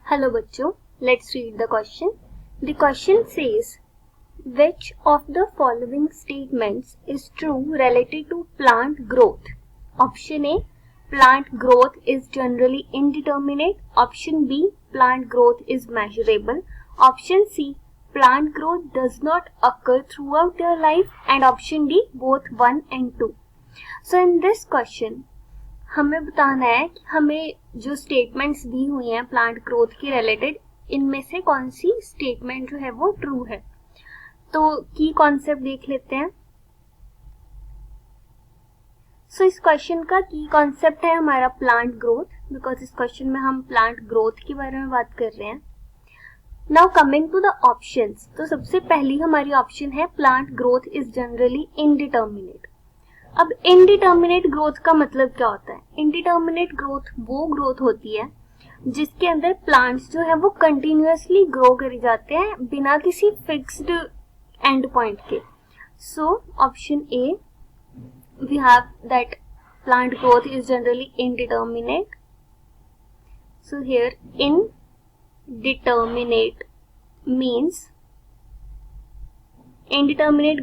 Hello बच्चों, let's read the question. The question says, which of the following statements is true related to plant growth? Option A, plant growth is generally indeterminate. Option B, plant growth is measurable. Option C, plant growth does not occur throughout their life. And option D, both 1 and 2. So in this question, हमें बताना है कि हमें जो statements दी हुई हैं plant growth के related, इनमें से कौन सी स्टेटमेंट जो है वो ट्रू है. तो की कॉन्सेप्ट देख लेते हैं. सो इस क्वेश्चन का की कॉन्सेप्ट है हमारा प्लांट ग्रोथ, बिकॉज इस क्वेश्चन में हम प्लांट ग्रोथ के बारे में बात कर रहे हैं. Now coming to the options, तो सबसे पहली हमारी ऑप्शन है plant growth is generally indeterminate. अब इनडिटर्मिनेट ग्रोथ का मतलब क्या होता है? इनडिटर्मिनेट ग्रोथ वो ग्रोथ होती है जिसके अंदर प्लांट्स जो है वो कंटिन्यूअसली ग्रो करे जाते हैं बिना किसी फिक्स्ड एंड पॉइंट के. So option A, we have that plant growth is generally indeterminate. So here indeterminate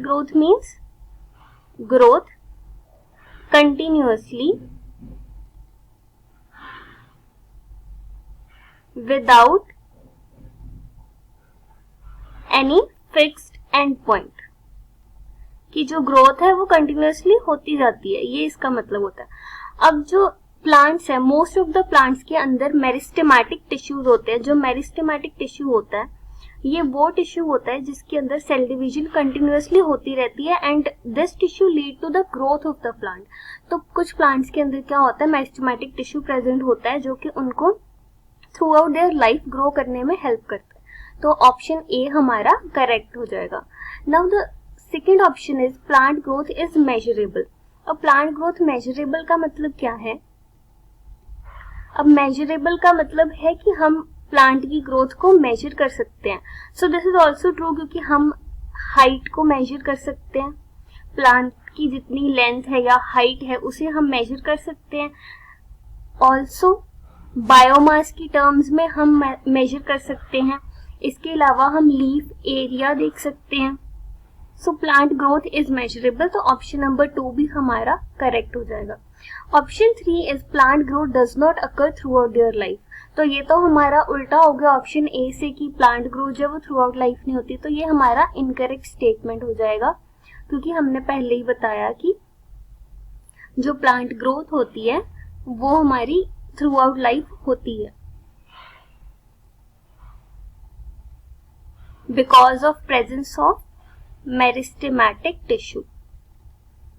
growth means growth continuously without any fixed end point. कि जो ग्रोथ है वो कंटिन्यूअसली होती जाती है, ये इसका मतलब होता है. अब जो प्लांट्स है, मोस्ट ऑफ द प्लांट्स के अंदर मेरिस्टेमेटिक टिश्यूज होते हैं. जो मेरिस्टेमेटिक टिश्यू होता है ये वो टिश्यू होता है जिसके अंदर सेल डिवीजन कंटिन्यूअसली होती रहती है and this tissue lead to the growth of the plant. तो कुछ प्लांट्स के अंदर क्या होता है, मेरिस्टेमेटिक टिश्यू प्रेजेंट होता है जो कि उनको through out their life grow करने में हेल्प करता है. तो ऑप्शन ए हमारा करेक्ट हो जाएगा. Now the second option is plant growth is measurable. अब प्लांट ग्रोथ मेजरेबल का मतलब क्या है? अब मेजरेबल का मतलब है कि हम प्लांट की ग्रोथ को मेजर कर सकते हैं. So this is also true, क्योंकि हम हाइट को मेजर कर सकते हैं. प्लांट की जितनी लेंथ है या हाइट है उसे हम मेजर कर सकते हैं. ऑल्सो बायोमास की टर्म्स में हम मेजर कर सकते हैं. इसके अलावा हम लीफ एरिया देख सकते हैं. सो प्लांट ग्रोथ इज मेजरेबल. तो ऑप्शन नंबर 2 भी हमारा करेक्ट हो जाएगा. Option 3 is plant growth does not occur through out their life. तो ये तो हमारा उल्टा हो गया ऑप्शन ए से कि प्लांट ग्रोथ जो है वो थ्रू आउट लाइफ नहीं होती. तो ये हमारा इनकरेक्ट स्टेटमेंट हो जाएगा, क्योंकि हमने पहले ही बताया कि जो प्लांट ग्रोथ होती है वो हमारी थ्रू आउट लाइफ होती है because of presence of meristematic tissue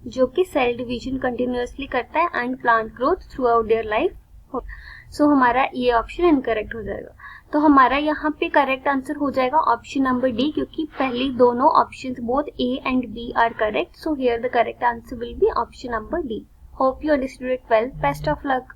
जो कि सेल डिवीजन कंटिन्यूअसली करता है and plant growth throughout their life. So हमारा ये ऑप्शन इनकरेक्ट हो जाएगा. तो हमारा यहाँ पे करेक्ट आंसर हो जाएगा ऑप्शन नंबर डी, क्योंकि पहली दोनों options both A and B are correct. So here the correct answer will be option number D. Hope you understood it well. Best of luck.